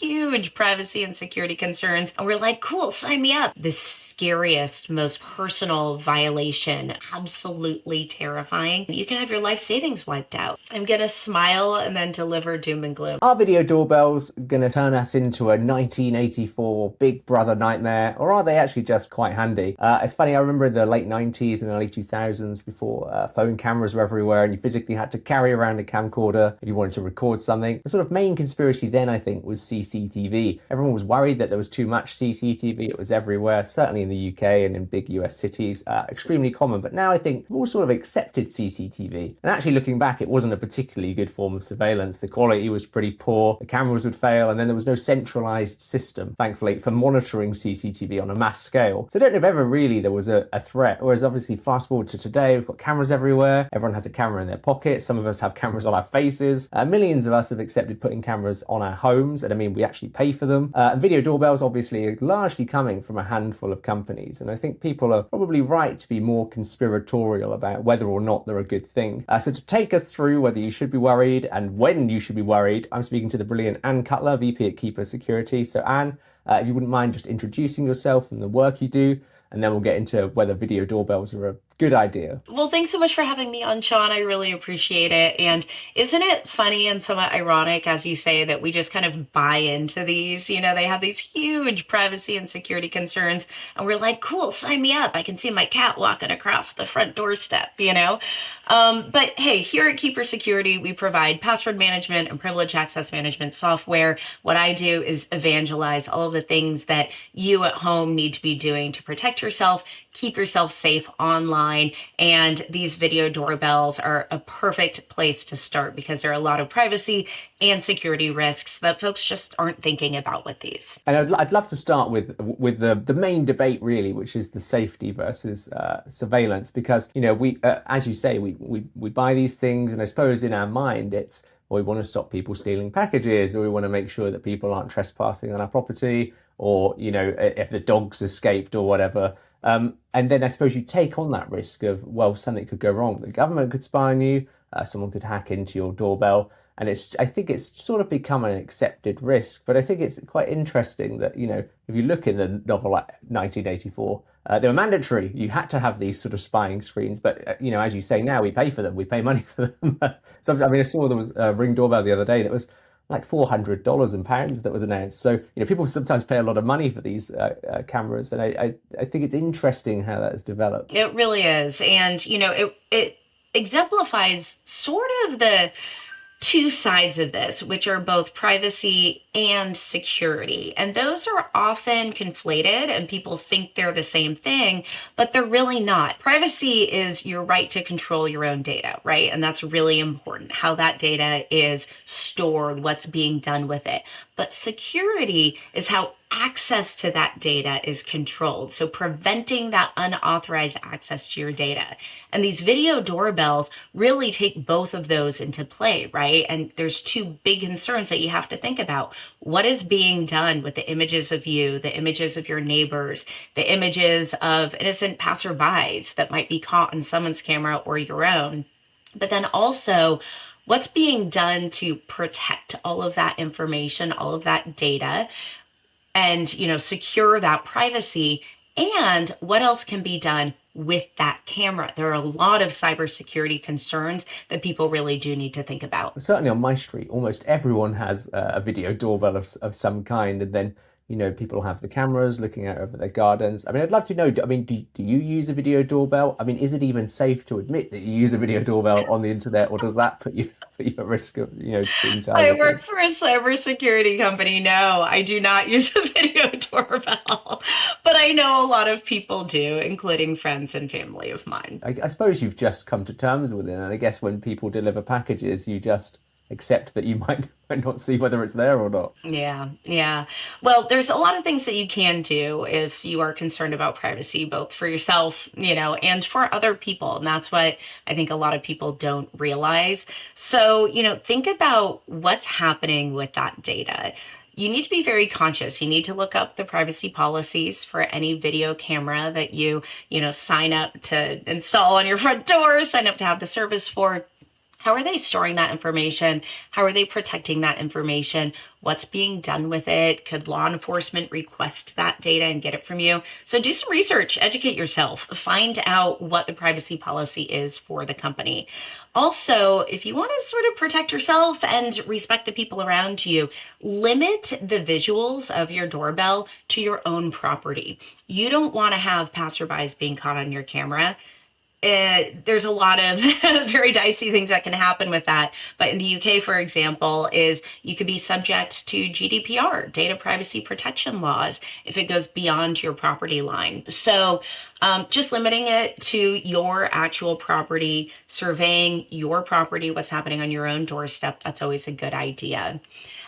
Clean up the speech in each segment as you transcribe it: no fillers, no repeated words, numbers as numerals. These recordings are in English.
huge privacy and security concerns. And we're like, cool, sign me up. The scariest, most personal violation, absolutely terrifying. You can have your life savings wiped out. I'm gonna smile and then deliver doom and gloom. Are video doorbells going to turn us into a 1984 Big Brother nightmare, or are they actually just quite handy? It's funny, I remember in the late 90s and early 2000s, before phone cameras were everywhere and you physically had to carry around a camcorder if you wanted to record something. The sort of main conspiracy then, I think, was CCTV. Everyone was worried that there was too much CCTV. It was everywhere, certainly in the UK and in big US cities, extremely common. But now I think we've all sort of accepted CCTV. And actually looking back, it wasn't a particularly good form of surveillance. The quality was pretty poor, the cameras would fail, and then there was no centralized system, thankfully, for monitoring CCTV on a mass scale. So I don't know if ever really there was a threat. Whereas obviously fast forward to today, we've got cameras everywhere. Everyone has a camera in their pocket. Some of us have cameras on our faces. Millions of us have accepted putting cameras on our homes, and I mean, we actually pay for them. And video doorbells obviously are largely coming from a handful of companies. And I think people are probably right to be more conspiratorial about whether or not they're a good thing. So to take us through whether you should be worried and when you should be worried, I'm speaking to the brilliant Anne Cutler, VP at Keach Security. So Anne, if you wouldn't mind just introducing yourself and the work you do, and then we'll get into whether video doorbells are a good idea. Well, thanks so much for having me on, Sean. I really appreciate it. And isn't it funny and somewhat ironic, as you say, that we just kind of buy into these? You know, they have these huge privacy and security concerns, and we're like, cool, sign me up. I can see my cat walking across the front doorstep, you know? But hey, here at Keach Security, we provide password management and privilege access management software. What I do is evangelize all of the things that you at home need to be doing to protect yourself, keep yourself safe online. And these video doorbells are a perfect place to start because there are a lot of privacy and security risks that folks just aren't thinking about with these. And I'd love to start with the main debate, really, which is the safety versus surveillance, because, you know, we as you say, we buy these things, and I suppose in our mind it's, well, we want to stop people stealing packages, or we want to make sure that people aren't trespassing on our property, or, you know, if the dog's escaped or whatever. And then I suppose you take on that risk of, well, something could go wrong. The government could spy on you, someone could hack into your doorbell. And I think it's sort of become an accepted risk. But I think it's quite interesting that, you know, if you look in the novel like 1984, they were mandatory. You had to have these sort of spying screens. But, you know, as you say now, we pay for them. We pay money for them. So, I mean, I saw there was a Ring doorbell the other day that was like $400 in pounds that was announced. So, you know, people sometimes pay a lot of money for these cameras. And I think it's interesting how that has developed. It really is. And, you know, it exemplifies sort of the two sides of this, which are both privacy and security. And those are often conflated and people think they're the same thing, but they're really not. Privacy is your right to control your own data, right? And that's really important, how that data is stored, what's being done with it. But security is how access to that data is controlled. So preventing that unauthorized access to your data. And these video doorbells really take both of those into play, right? And there's two big concerns that you have to think about. What is being done with the images of you, the images of your neighbors, the images of innocent passerbys that might be caught on someone's camera or your own? But then also, what's being done to protect all of that information, all of that data, and, you know, secure that privacy, and what else can be done with that camera? There are a lot of cybersecurity concerns that people really do need to think about. Certainly on my street, almost everyone has a video doorbell of some kind, and then, you know, people have the cameras looking out over their gardens. I mean, I'd love to know, I mean, do you use a video doorbell? I mean, is it even safe to admit that you use a video doorbell on the internet, or does that put you at risk of, you know, being targeted? I work for a cybersecurity company. No, I do not use a video doorbell, but I know a lot of people do, including friends and family of mine. I suppose you've just come to terms with it, and I guess when people deliver packages, you just accept that you might not see whether it's there or not. Yeah. Well, there's a lot of things that you can do if you are concerned about privacy, both for yourself, you know, and for other people. And that's what I think a lot of people don't realize. So, you know, think about what's happening with that data. You need to be very conscious. You need to look up the privacy policies for any video camera that you sign up to install on your front door, sign up to have the service for. How are they storing that information? How are they protecting that information? What's being done with it? Could law enforcement request that data and get it from you? So do some research, educate yourself, find out what the privacy policy is for the company. Also, if you want to sort of protect yourself and respect the people around you, limit the visuals of your doorbell to your own property. You don't want to have passerbys being caught on your camera. There's a lot of very dicey things that can happen with that. But in the UK, for example, is you could be subject to GDPR, data privacy protection laws, if it goes beyond your property line. So just limiting it to your actual property, surveying your property, what's happening on your own doorstep, that's always a good idea.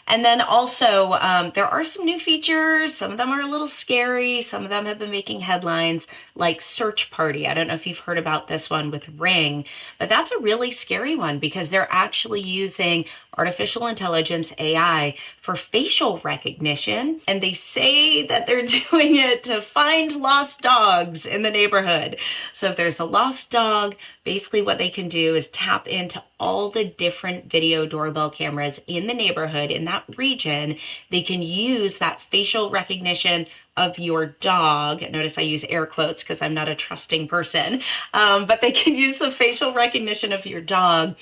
And then also, there are some new features. Some of them are a little scary. Some of them have been making headlines, like Search Party. I don't know if you've heard about this one with Ring, but that's a really scary one because they're actually using artificial intelligence, AI, for facial recognition. And they say that they're doing it to find lost dogs in the neighborhood. So if there's a lost dog, basically what they can do is tap into all the different video doorbell cameras in the neighborhood, in that region. They can use that facial recognition of your dog. Notice I use air quotes because I'm not a trusting person, but they can use the facial recognition of your dog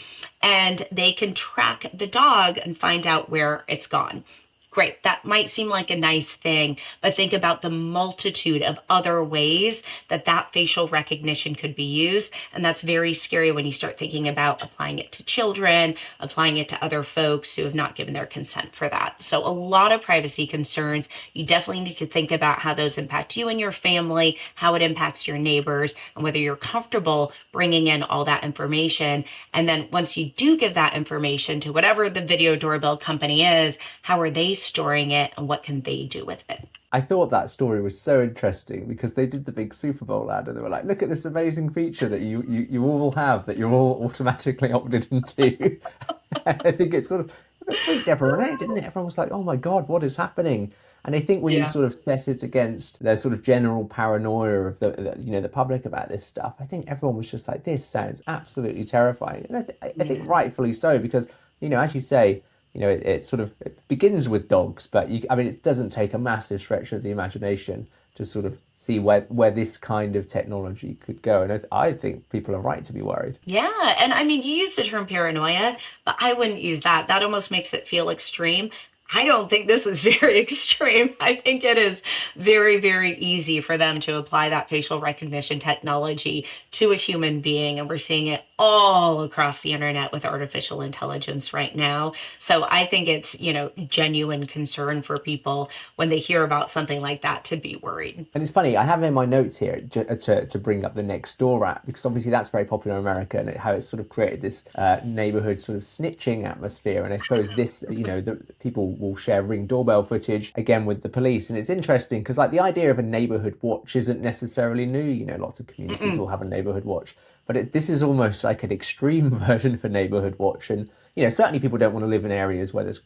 and they can track the dog and find out where it's gone. Great, that might seem like a nice thing, but think about the multitude of other ways that that facial recognition could be used. And that's very scary when you start thinking about applying it to children, applying it to other folks who have not given their consent for that. So a lot of privacy concerns. You definitely need to think about how those impact you and your family, how it impacts your neighbors, and whether you're comfortable bringing in all that information. And then once you do give that information to whatever the video doorbell company is, how are they storing it and what can they do with it? I thought that story was so interesting because they did the big Super Bowl ad and they were like, look at this amazing feature that you all have that you're all automatically opted into. I think it sort of freaked everyone out, didn't it? Everyone was like, oh my God, what is happening? And I think when you sort of set it against their sort of general paranoia of the public about this stuff, I think everyone was just like, this sounds absolutely terrifying. And I think rightfully so, because, as you say, it sort of it begins with dogs, but it doesn't take a massive stretch of the imagination to sort of see where this kind of technology could go. And I think people are right to be worried. Yeah. And you used the term paranoia, but I wouldn't use that. That almost makes it feel extreme. I don't think this is very extreme. I think it is very, very easy for them to apply that facial recognition technology to a human being. And we're seeing it all across the internet with artificial intelligence right now. So I think it's, genuine concern for people when they hear about something like that to be worried. And it's funny, I have in my notes here to bring up the Nextdoor app, because obviously that's very popular in America and how it's sort of created this neighborhood sort of snitching atmosphere. And I suppose this, the people will share Ring doorbell footage again with the police. And it's interesting because the idea of a neighborhood watch isn't necessarily new. Lots of communities will have a neighborhood watch, but this is almost like an extreme version of a neighborhood watch. And certainly people don't want to live in areas where there's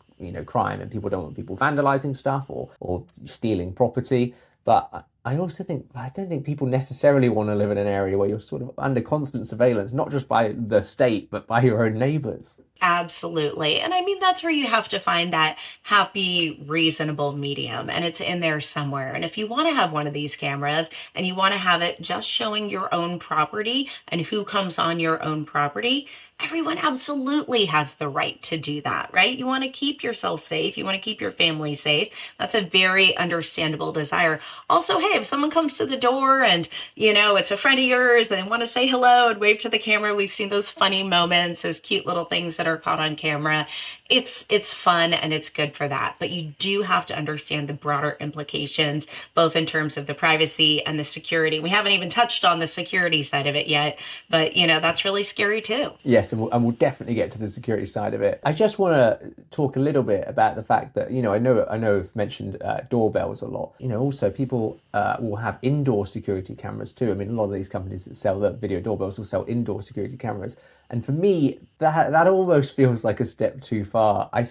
crime, and people don't want people vandalizing stuff or stealing property. But I also think, I don't think people necessarily want to live in an area where you're sort of under constant surveillance, not just by the state, but by your own neighbors. Absolutely. And that's where you have to find that happy, reasonable medium. And it's in there somewhere. And if you want to have one of these cameras and you want to have it just showing your own property and who comes on your own property, everyone absolutely has the right to do that, right? You want to keep yourself safe. You want to keep your family safe. That's a very understandable desire. Also, hey, if someone comes to the door and, it's a friend of yours and they want to say hello and wave to the camera, we've seen those funny moments, those cute little things that are caught on camera. It's fun and it's good for that. But you do have to understand the broader implications, both in terms of the privacy and the security. We haven't even touched on the security side of it yet, but that's really scary too. Yes, and we'll definitely get to the security side of it. I just want to talk a little bit about the fact that, I know I've mentioned doorbells a lot. Also people will have indoor security cameras too. A lot of these companies that sell the video doorbells will sell indoor security cameras. And for me, that almost feels like a step too far. I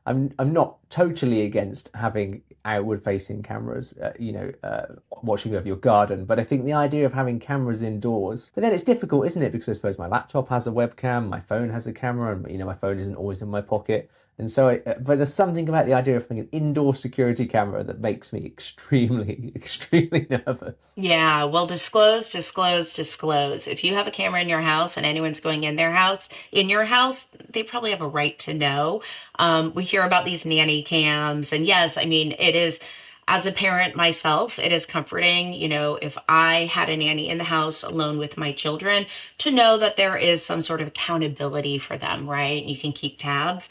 I'm not totally against having outward facing cameras, watching over your garden, but I think the idea of having cameras indoors, but then it's difficult, isn't it? Because I suppose my laptop has a webcam, my phone has a camera, and my phone isn't always in my pocket. And so, but there's something about the idea of having an indoor security camera that makes me extremely, extremely nervous. Yeah, well, disclose, disclose, disclose. If you have a camera in your house and anyone's going in your house, they probably have a right to know. We hear about these nanny cams, and yes, I mean, it is, as a parent myself, it is comforting, if I had a nanny in the house alone with my children, to know that there is some sort of accountability for them, right? You can keep tabs.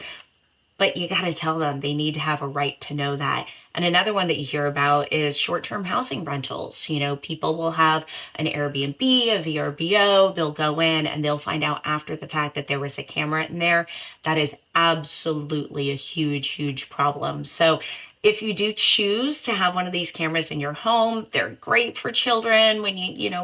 But you got to tell them they need to have a right to know that. And another one that you hear about is short-term housing rentals. People will have an Airbnb, a VRBO, they'll go in and they'll find out after the fact that there was a camera in there. That is absolutely a huge, huge problem. So if you do choose to have one of these cameras in your home, they're great for children when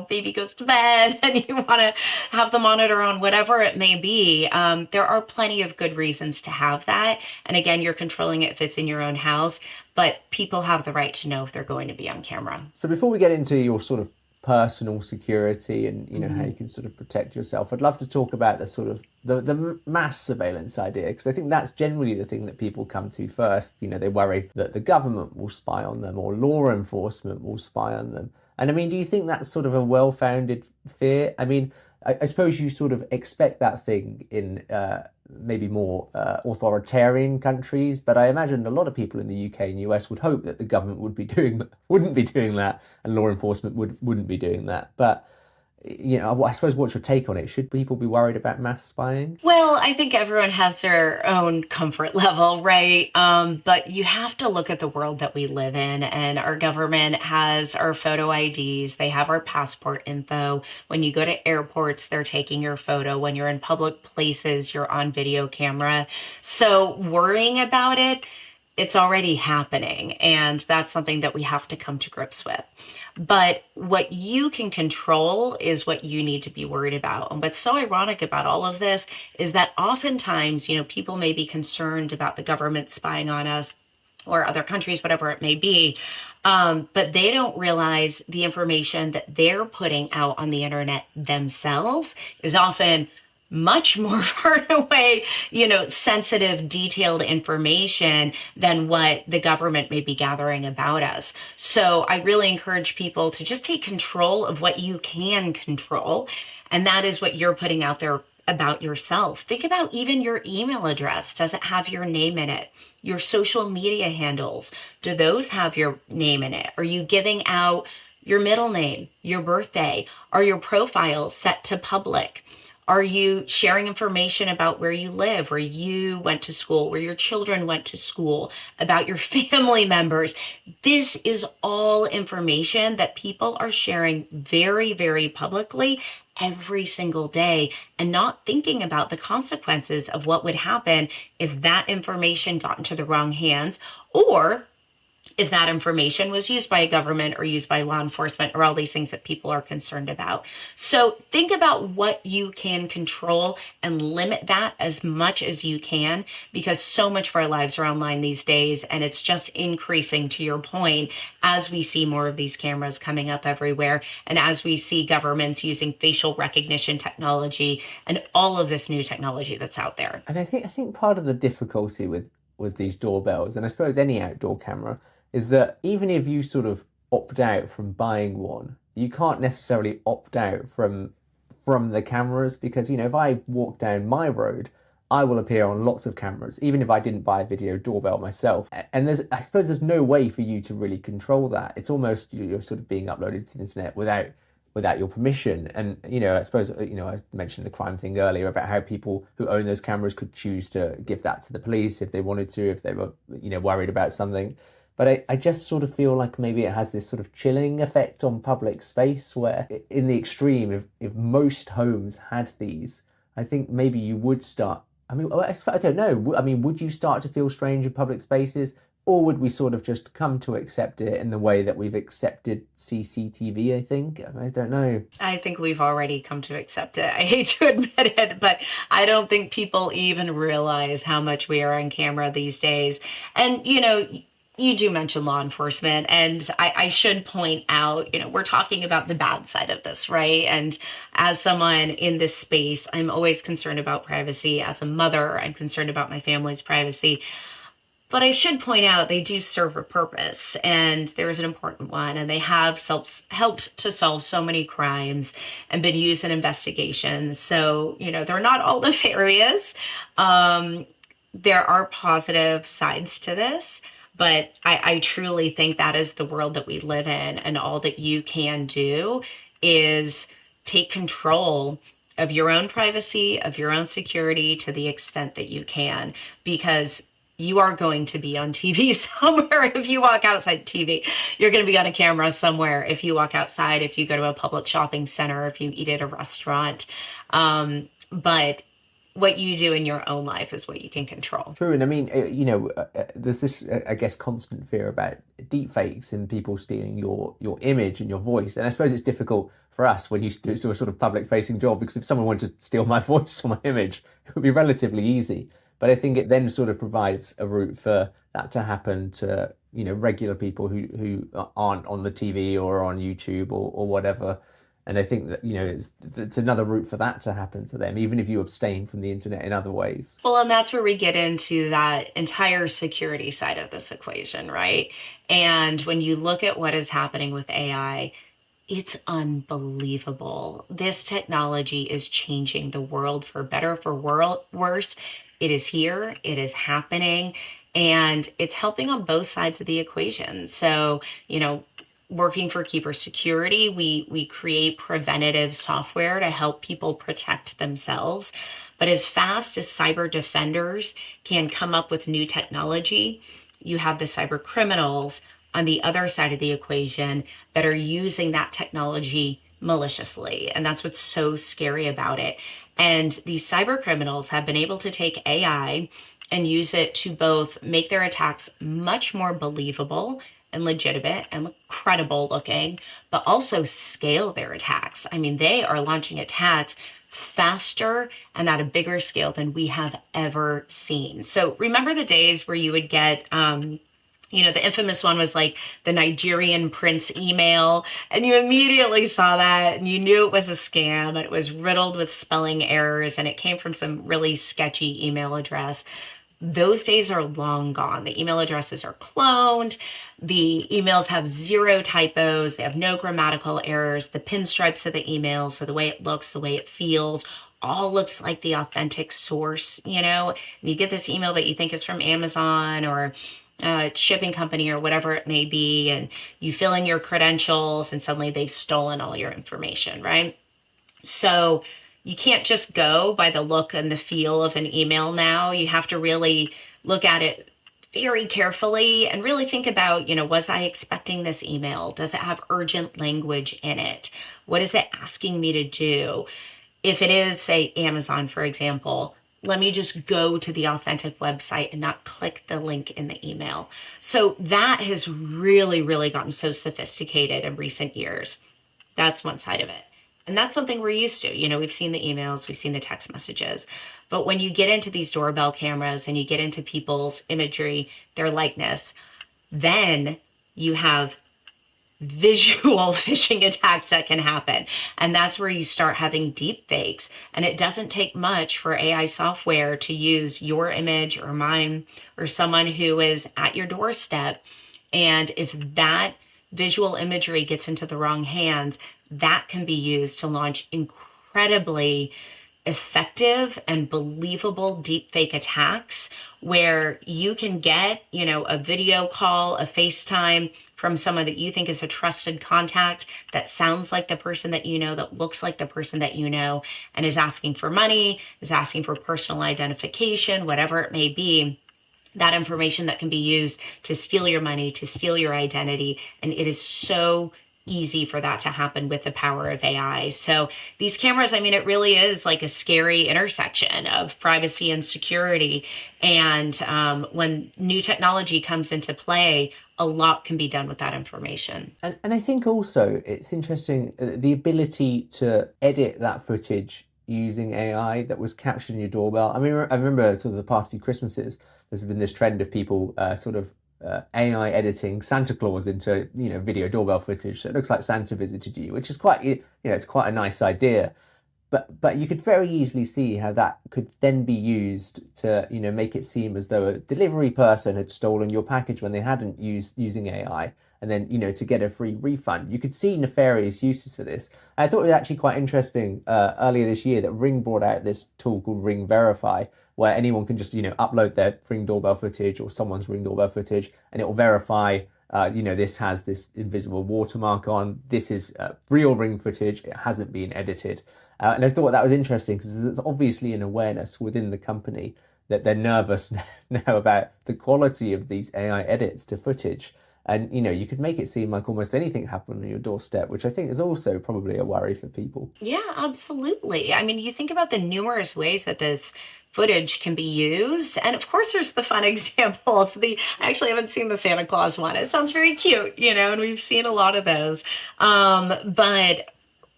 baby goes to bed and you want to have the monitor on, whatever it may be. There are plenty of good reasons to have that. And again, you're controlling it if it's in your own house, but people have the right to know if they're going to be on camera. So before we get into your sort of personal security and how you can sort of protect yourself, I'd love to talk about the sort of the mass surveillance idea, because I think that's generally the thing that people come to first. They worry that the government will spy on them or law enforcement will spy on them. And I mean, do you think that's sort of a well-founded fear? I mean, I suppose you sort of expect that thing in maybe more authoritarian countries, but I imagine a lot of people in the UK and US would hope that the government wouldn't be doing that, and law enforcement wouldn't be doing that. But I suppose, what's your take on it? Should people be worried about mass spying? Well, I think everyone has their own comfort level, right? But you have to look at the world that we live in, and our government has our photo IDs. They have our passport info. When you go to airports, they're taking your photo. When you're in public places, you're on video camera. So worrying about it, it's already happening, and that's something that we have to come to grips with. But what you can control is what you need to be worried about. And what's so ironic about all of this is that oftentimes, people may be concerned about the government spying on us or other countries, whatever it may be, but they don't realize the information that they're putting out on the internet themselves is often much more far away, sensitive, detailed information than what the government may be gathering about us. So I really encourage people to just take control of what you can control. And that is what you're putting out there about yourself. Think about even your email address. Does it have your name in it? Your social media handles, do those have your name in it? Are you giving out your middle name, your birthday? Are your profiles set to public? Are you sharing information about where you live, where you went to school, where your children went to school, about your family members? This is all information that people are sharing very, very publicly every single day and not thinking about the consequences of what would happen if that information got into the wrong hands, or if that information was used by a government or used by law enforcement, or all these things that people are concerned about. So think about what you can control and limit that as much as you can, because so much of our lives are online these days, and it's just increasing, to your point, as we see more of these cameras coming up everywhere, and as we see governments using facial recognition technology and all of this new technology that's out there. And I think part of the difficulty with these doorbells, and I suppose any outdoor camera, is that even if you sort of opt out from buying one, you can't necessarily opt out from the cameras, because if I walk down my road, I will appear on lots of cameras, even if I didn't buy a video doorbell myself. And I suppose there's no way for you to really control that. It's almost you're sort of being uploaded to the internet without your permission. And I suppose I mentioned the crime thing earlier about how people who own those cameras could choose to give that to the police if they wanted to, if they were worried about something. But I just sort of feel like maybe it has this sort of chilling effect on public space, where in the extreme, if most homes had these, I think maybe you would start, I don't know. I mean, would you start to feel strange in public spaces Or would we sort of just come to accept it in the way that we've accepted CCTV, I think? I don't know. I think we've already come to accept it. I hate to admit it, but I don't think people even realize how much we are on camera these days. And, you do mention law enforcement, and I should point out, we're talking about the bad side of this, right? And as someone in this space, I'm always concerned about privacy. As a mother, I'm concerned about my family's privacy. But I should point out they do serve a purpose, and there's an important one, and they have helped to solve so many crimes and been used in investigations. So, they're not all nefarious. There are positive sides to this, but I truly think that is the world that we live in, and all that you can do is take control of your own privacy, of your own security to the extent that you can, because you are going to be on TV somewhere if you walk outside TV. You're going to be on a camera somewhere if you walk outside, if you go to a public shopping center, if you eat at a restaurant. But what you do in your own life is what you can control. True, and I mean, there's this, I guess, constant fear about deepfakes and people stealing your image and your voice. And I suppose it's difficult for us when you do a sort of public-facing job, because if someone wanted to steal my voice or my image, it would be relatively easy. But I think it then sort of provides a route for that to happen to, regular people who aren't on the TV or on YouTube or whatever. And I think that, it's another route for that to happen to them, even if you abstain from the internet in other ways. Well, and that's where we get into that entire security side of this equation, right? And when you look at what is happening with AI, it's unbelievable. This technology is changing the world for better, for worse. It is here, it is happening, and it's helping on both sides of the equation. So, working for Keeper Security, we create preventative software to help people protect themselves. But as fast as cyber defenders can come up with new technology, you have the cyber criminals on the other side of the equation that are using that technology maliciously. And that's what's so scary about it. And these cyber criminals have been able to take AI and use it to both make their attacks much more believable and legitimate and credible looking, but also scale their attacks. I mean, they are launching attacks faster and at a bigger scale than we have ever seen. So remember the days where you would get, the infamous one was like the Nigerian prince email, and you immediately saw that and you knew it was a scam, and it was riddled with spelling errors, and it came from some really sketchy email address. Those days are long gone. The email addresses are cloned. The emails have zero typos. They have no grammatical errors. The pinstripes of the emails, so the way it looks, the way it feels, all looks like the authentic source, and you get this email that you think is from Amazon or shipping company or whatever it may be, and you fill in your credentials and suddenly they've stolen all your information, right? So you can't just go by the look and the feel of an email now. You have to really look at it very carefully and really think about, was I expecting this email? Does it have urgent language in it? What is it asking me to do? If it is, say, Amazon, for example, let me just go to the authentic website and not click the link in the email. So that has really, really gotten so sophisticated in recent years. That's one side of it. And that's something we're used to. We've seen the emails, we've seen the text messages. But when you get into these doorbell cameras and you get into people's imagery, their likeness, then you have visual phishing attacks that can happen. And that's where you start having deep fakes. And it doesn't take much for AI software to use your image or mine or someone who is at your doorstep. And if that visual imagery gets into the wrong hands, that can be used to launch incredibly effective and believable deepfake attacks where you can get, a video call, a FaceTime from someone that you think is a trusted contact that sounds like the person that you know, that looks like the person that you know, and is asking for money, is asking for personal identification, whatever it may be. That information that can be used to steal your money, to steal your identity. And it is so easy for that to happen with the power of AI. So these cameras, I mean, it really is like a scary intersection of privacy and security. And when new technology comes into play, a lot can be done with that information. And I think also it's interesting the ability to edit that footage using AI that was captured in your doorbell. I mean, I remember sort of the past few Christmases, there's been this trend of people AI editing Santa Claus into, video doorbell footage. So it looks like Santa visited you, which is quite, it's quite a nice idea. But you could very easily see how that could then be used to, make it seem as though a delivery person had stolen your package when they hadn't using AI, and then, to get a free refund. You could see nefarious uses for this. I thought it was actually quite interesting earlier this year that Ring brought out this tool called Ring Verify, where anyone can just, upload their Ring doorbell footage or someone's Ring doorbell footage, and it will verify this has this invisible watermark on. This is real Ring footage. It hasn't been edited. And I thought that was interesting because there's obviously an awareness within the company that they're nervous now about the quality of these AI edits to footage. And, you could make it seem like almost anything happened on your doorstep, which I think is also probably a worry for people. Yeah, absolutely. I mean, you think about the numerous ways that this footage can be used. And of course, there's the fun examples. I actually haven't seen the Santa Claus one. It sounds very cute, and we've seen a lot of those. But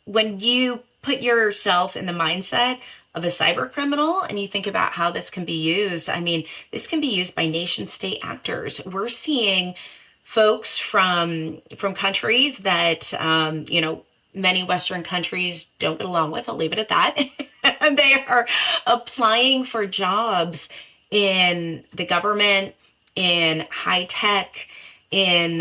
when you put yourself in the mindset of a cyber criminal and you think about how this can be used, I mean, this can be used by nation state actors. We're seeing folks from countries that many Western countries don't get along with. I'll leave it at that. And they are applying for jobs in the government, in high tech, in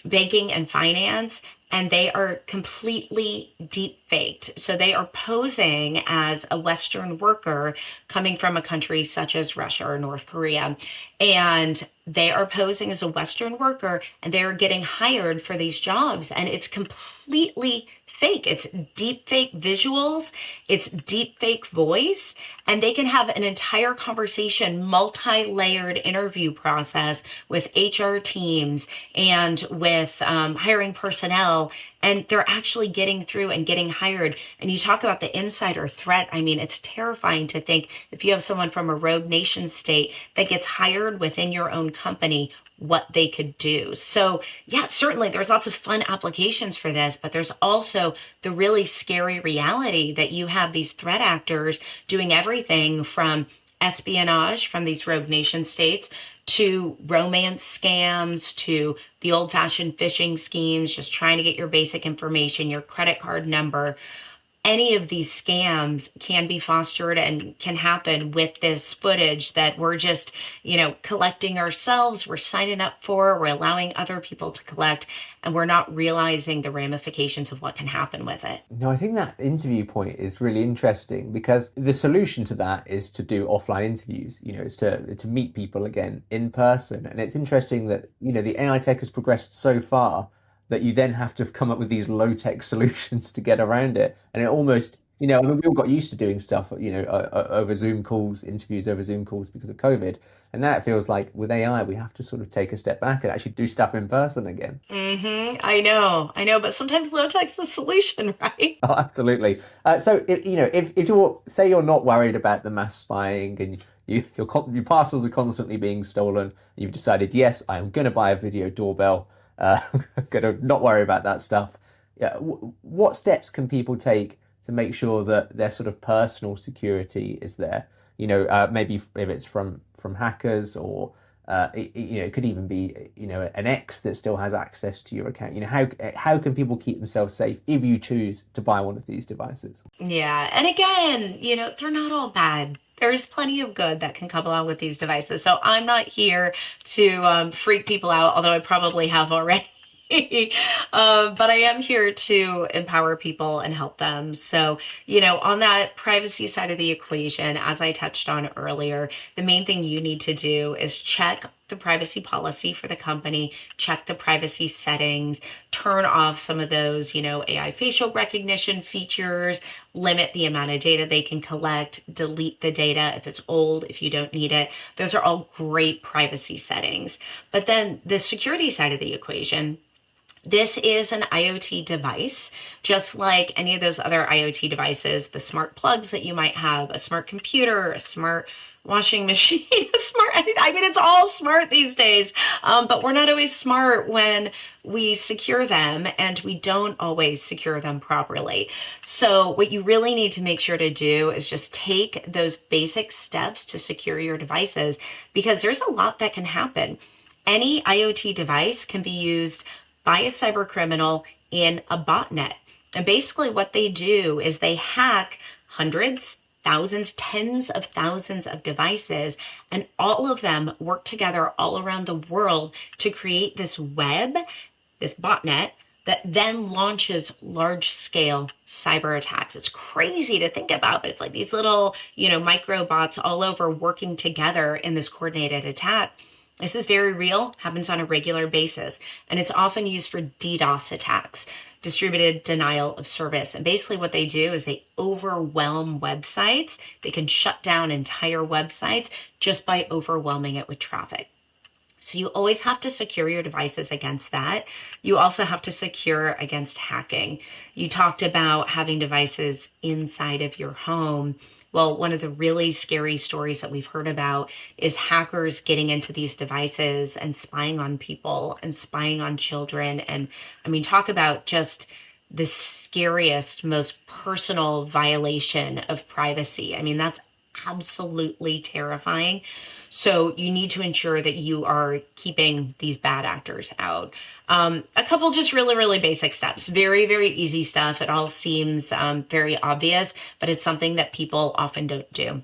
banking and finance, and they are completely deep faked. So they are posing as a Western worker coming from a country such as Russia or North Korea. And they are posing as a Western worker and they're getting hired for these jobs. And it's completely fake. It's deep fake visuals, it's deep fake voice, and they can have an entire conversation, multi-layered interview process with HR teams and with hiring personnel, and they're actually getting through and getting hired. And you talk about the insider threat. I mean, it's terrifying to think if you have someone from a rogue nation state that gets hired within your own company, what they could do. So yeah, certainly there's lots of fun applications for this, but there's also the really scary reality that you have these threat actors doing everything from espionage from these rogue nation states to romance scams to the old-fashioned phishing schemes, just trying to get your basic information, your credit card number. Any of these scams can be fostered and can happen with this footage that we're just, collecting ourselves, we're signing up for, we're allowing other people to collect, and we're not realizing the ramifications of what can happen with it. No, I think that interview point is really interesting because the solution to that is to do offline interviews, it's to meet people again in person. And it's interesting that, the AI tech has progressed so far that you then have to come up with these low-tech solutions to get around it. And it almost, I mean, we all got used to doing stuff, over Zoom calls, interviews over Zoom calls because of COVID. And now it feels like with AI, we have to sort of take a step back and actually do stuff in person again. I know, but sometimes low-tech's the solution, right? Oh, absolutely. So, if you're not worried about the mass spying and your parcels are constantly being stolen, you've decided, yes, I'm going to buy a video doorbell. I'm going to not worry about that stuff. Yeah, what steps can people take to make sure that their sort of personal security is there? Maybe if it's from hackers or it could even be an ex that still has access to your account. How can people keep themselves safe if you choose to buy one of these devices? Yeah, and again, they're not all bad. There's plenty of good that can come along with these devices. So I'm not here to freak people out, although I probably have already. But I am here to empower people and help them. So, on that privacy side of the equation, as I touched on earlier, the main thing you need to do is check the privacy policy for the company, check the privacy settings, turn off some of those, AI facial recognition features, limit the amount of data they can collect, delete the data if it's old, if you don't need it. Those are all great privacy settings. But then the security side of the equation, This is an IoT device, just like any of those other IoT devices, the smart plugs that you might have, a smart computer, a smart washing machine, a smart, I mean, it's all smart these days, but we're not always smart when we secure them, and we don't always secure them properly. So what you really need to make sure to do is just take those basic steps to secure your devices, because there's a lot that can happen. Any IoT device can be used by a cyber criminal in a botnet. And basically what they do is they hack hundreds, thousands, tens of thousands of devices, and all of them work together all around the world to create this web, this botnet, that then launches large-scale cyber attacks. It's crazy to think about, but it's like these little, micro bots all over working together in this coordinated attack. This is very real, happens on a regular basis, and it's often used for DDoS attacks, distributed denial of service. And basically what they do is they overwhelm websites. They can shut down entire websites just by overwhelming it with traffic. So you always have to secure your devices against that. You also have to secure against hacking. You talked about having devices inside of your home. Well, one of the really scary stories that we've heard about is hackers getting into these devices and spying on people and spying on children. And I mean, talk about just the scariest, most personal violation of privacy. I mean, that's absolutely terrifying. So you need to ensure that you are keeping these bad actors out. A couple just really, really basic steps. Very, very easy stuff. It all seems very obvious, but it's something that people often don't do.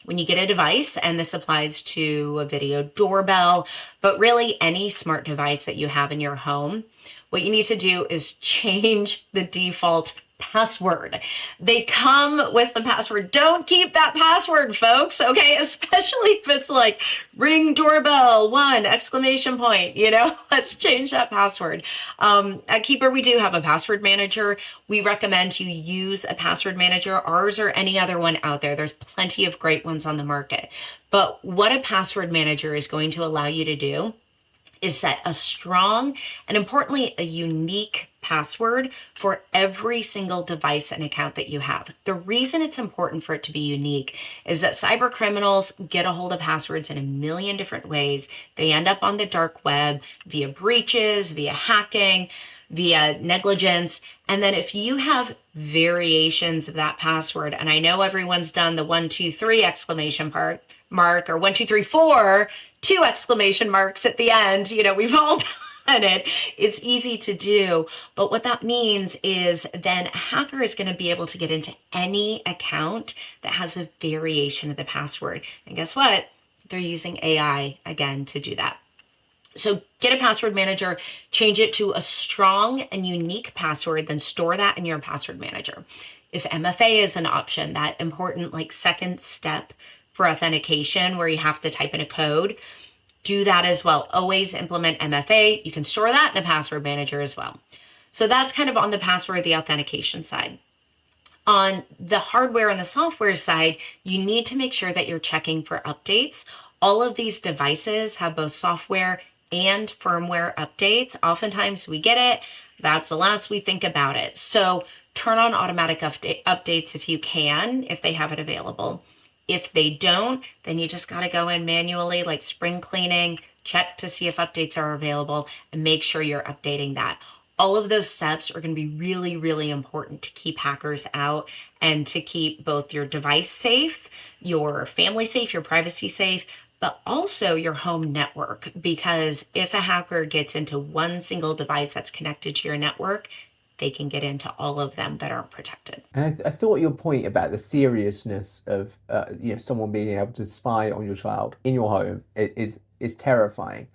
When you get a device, and this applies to a video doorbell, but really any smart device that you have in your home, what you need to do is change the default password. They come with the password. Don't keep that password, folks, okay? Especially if it's like ring doorbell 1 exclamation point, let's change that password. At Keeper, we do have a password manager. We recommend you use a password manager, ours or any other one out there. There's plenty of great ones on the market. But what a password manager is going to allow you to do is set a strong and, importantly, a unique password for every single device and account that you have. The reason it's important for it to be unique is that cyber criminals get a hold of passwords in a million different ways. They end up on the dark web via breaches, via hacking, via negligence. And then if you have variations of that password, and I know everyone's done the 1, 2, 3 exclamation mark, or 1, 2, 3, 4, 2 exclamation marks at the end. We've all done it. It's easy to do. But what that means is then a hacker is going to be able to get into any account that has a variation of the password. And guess what? They're using AI again to do that. So get a password manager, change it to a strong and unique password, then store that in your password manager. If MFA is an option, that important second step for authentication where you have to type in a code, do that as well. Always implement MFA. You can store that in a password manager as well. So that's kind of on the password, the authentication side. On the hardware and the software side, you need to make sure that you're checking for updates. All of these devices have both software and firmware updates. Oftentimes we get it, that's the last we think about it. So turn on automatic updates if you can, if they have it available. If they don't, then you just got to go in manually, like spring cleaning, check to see if updates are available, and make sure you're updating that. All of those steps are going to be really, really important to keep hackers out and to keep both your device safe, your family safe, your privacy safe, but also your home network. Because if a hacker gets into one single device that's connected to your network, they can get into all of them that aren't protected. And I thought your point about the seriousness of someone being able to spy on your child in your home is terrifying.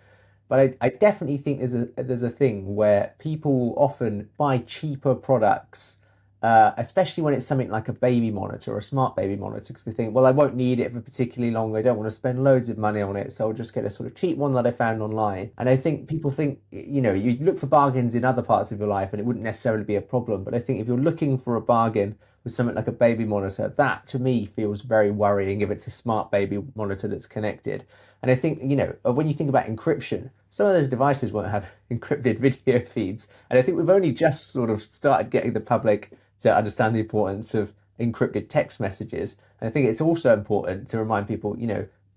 But I definitely think there's a thing where people often buy cheaper products, especially when it's something like a baby monitor or a smart baby monitor, because they think, well, I won't need it for particularly long. I don't want to spend loads of money on it, so I'll just get a sort of cheap one that I found online. And I think people think, you look for bargains in other parts of your life and it wouldn't necessarily be a problem. But I think if you're looking for a bargain with something like a baby monitor, that to me feels very worrying if it's a smart baby monitor that's connected. And I think, when you think about encryption, some of those devices won't have encrypted video feeds. And I think we've only just sort of started getting the public to understand the importance of encrypted text messages. And I think it's also important to remind people,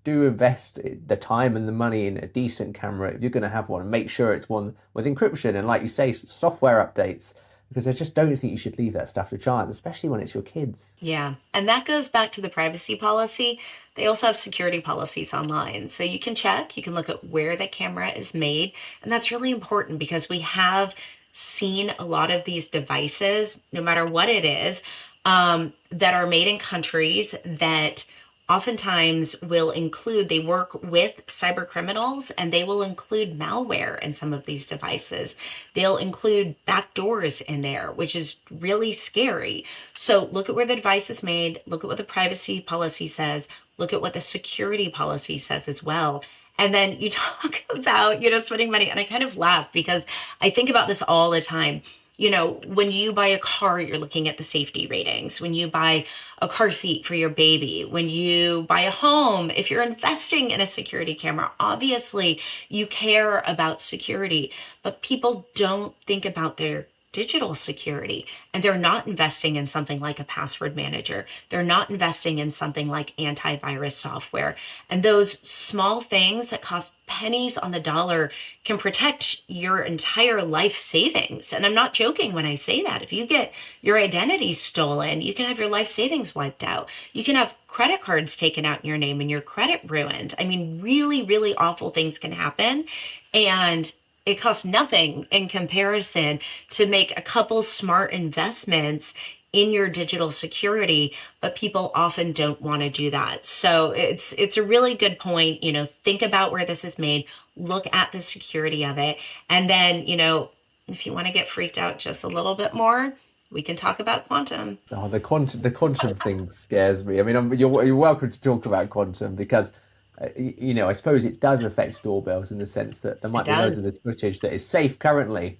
do invest the time and the money in a decent camera if you're going to have one, and make sure it's one with encryption and, like you say, software updates, because I just don't think you should leave that stuff to chance, especially when it's your kids. Yeah. And that goes back to the privacy policy. They also have security policies online. So you can check, you can look at where the camera is made. And that's really important because we have seen a lot of these devices, no matter what it is, that are made in countries that oftentimes will include, they work with cyber criminals and they will include malware in some of these devices. They'll include backdoors in there, which is really scary. So look at where the device is made, look at what the privacy policy says, look at what the security policy says as well. And then you talk about, spending money. And I kind of laugh because I think about this all the time. When you buy a car, you're looking at the safety ratings. When you buy a car seat for your baby, when you buy a home, if you're investing in a security camera, obviously you care about security, but people don't think about their digital security, and they're not investing in something like a password manager. They're not investing in something like antivirus software. And those small things that cost pennies on the dollar can protect your entire life savings. And I'm not joking when I say that. If you get your identity stolen, you can have your life savings wiped out. You can have credit cards taken out in your name and your credit ruined. I mean, really, really awful things can happen. And it costs nothing in comparison to make a couple smart investments in your digital security, but people often don't want to do that. So it's a really good point. Think about where this is made, look at the security of it, and then, if you want to get freaked out just a little bit more, we can talk about quantum. Oh, the quantum thing scares me. I mean, you're welcome to talk about quantum because I suppose it does affect doorbells in the sense that there might be loads of the footage that is safe currently,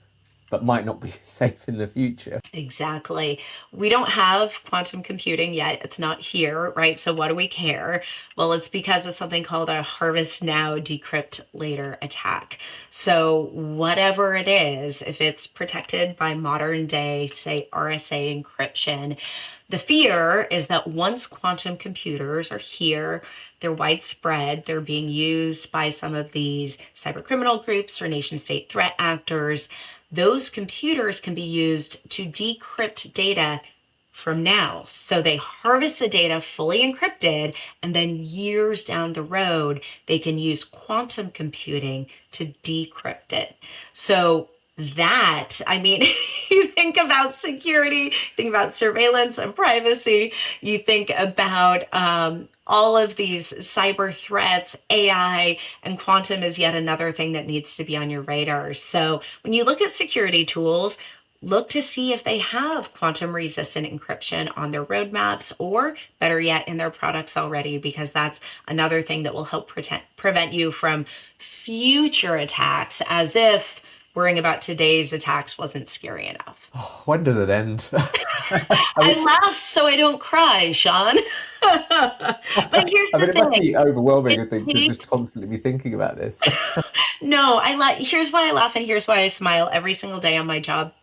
but might not be safe in the future. Exactly. We don't have quantum computing yet. It's not here, right? So what do we care? Well, it's because of something called a harvest now, decrypt later attack. So whatever it is, if it's protected by modern day, say RSA encryption, the fear is that once quantum computers are here, they're widespread, they're being used by some of these cyber criminal groups or nation state threat actors. Those computers can be used to decrypt data from now. So they harvest the data fully encrypted, and then years down the road, they can use quantum computing to decrypt it. So that, you think about security, think about surveillance and privacy, you think about all of these cyber threats, AI, and quantum is yet another thing that needs to be on your radar. So when you look at security tools, look to see if they have quantum resistant encryption on their roadmaps, or better yet, in their products already, because that's another thing that will help prevent you from future attacks, as if worrying about today's attacks wasn't scary enough. Oh, when does it end? I laugh so I don't cry, Sean. But here's the it thing. must be overwhelming, I think, to just constantly be thinking about this. No, here's why I laugh and here's why I smile every single day on my job,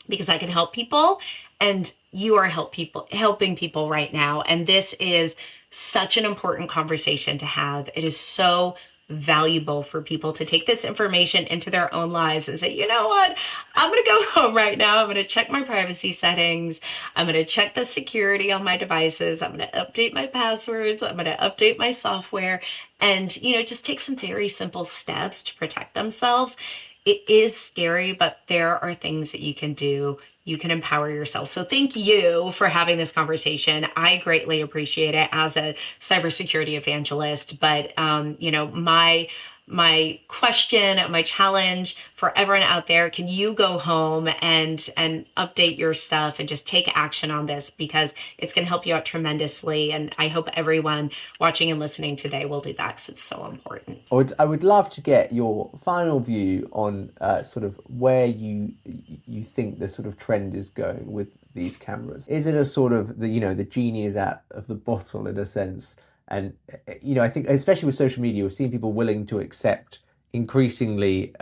because I can help people, and you are helping people right now. And this is such an important conversation to have. It is so valuable for people to take this information into their own lives and say, you know what, I'm going to go home right now. I'm going to check my privacy settings. I'm going to check the security on my devices. I'm going to update my passwords. I'm going to update my software, and, just take some very simple steps to protect themselves. It is scary, but there are things that you can do. You can empower yourself. So thank you for having this conversation. I greatly appreciate it as a cybersecurity evangelist. But, my question, my challenge for everyone out there, can you go home and update your stuff and just take action on this, because it's going to help you out tremendously. And I hope everyone watching and listening today will do that, because it's so important. I would love to get your final view on sort of where you think the sort of trend is going with these cameras. Is it a sort of the genie is out of the bottle in a sense? And, I think especially with social media, we've seen people willing to accept increasingly,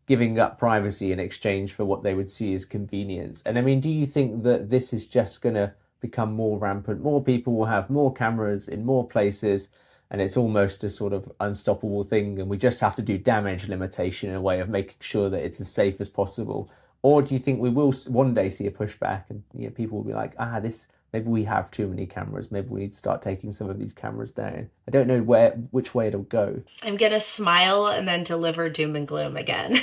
giving up privacy in exchange for what they would see as convenience. And I mean, do you think that this is just going to become more rampant? More people will have more cameras in more places, and it's almost a sort of unstoppable thing, and we just have to do damage limitation in a way of making sure that it's as safe as possible? Or do you think we will one day see a pushback, and people will be like, this maybe we have too many cameras. Maybe we need to start taking some of these cameras down. I don't know which way it'll go. I'm gonna smile and then deliver doom and gloom again.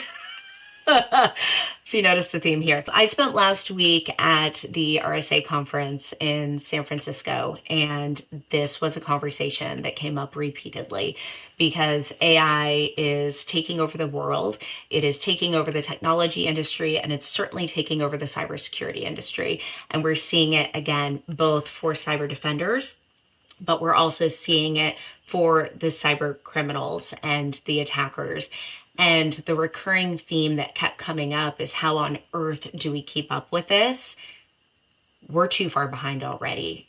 If you notice the theme here. I spent last week at the RSA conference in San Francisco, and this was a conversation that came up repeatedly because AI is taking over the world. It is taking over the technology industry, and it's certainly taking over the cybersecurity industry. And we're seeing it again, both for cyber defenders, but we're also seeing it for the cyber criminals and the attackers. And the recurring theme that kept coming up is, how on earth do we keep up with this? We're too far behind already.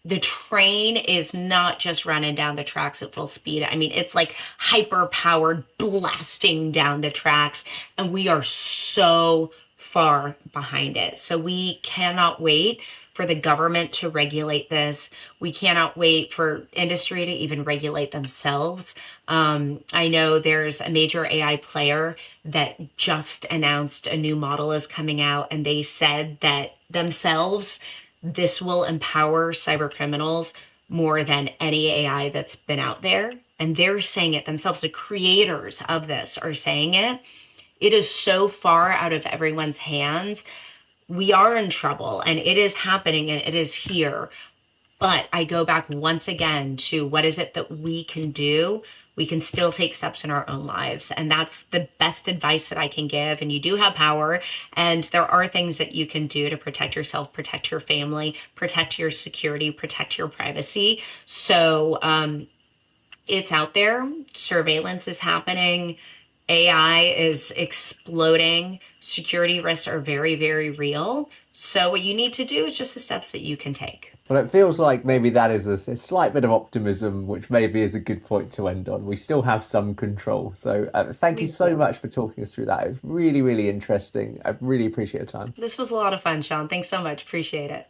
The train is not just running down the tracks at full speed. I mean, it's like hyper powered blasting down the tracks, and we are so far behind it. So we cannot wait for the government to regulate this. We cannot wait for industry to even regulate themselves. I know there's a major AI player that just announced a new model is coming out, and they said that themselves, this will empower cyber criminals more than any AI that's been out there. And they're saying it themselves. The creators of this are saying it. It is so far out of everyone's hands. We are in trouble, and it is happening, and it is here. But I go back once again to, what is it that we can do? We can still take steps in our own lives. And that's the best advice that I can give. And you do have power. And there are things that you can do to protect yourself, protect your family, protect your security, protect your privacy. So it's out there. Surveillance is happening. AI is exploding. Security risks are very, very real. So what you need to do is just the steps that you can take. Well, it feels like maybe that is a slight bit of optimism, which maybe is a good point to end on. We still have some control. So thank you so much for talking us through that. It was really, really interesting. I really appreciate your time. This was a lot of fun, Sean. Thanks so much. Appreciate it.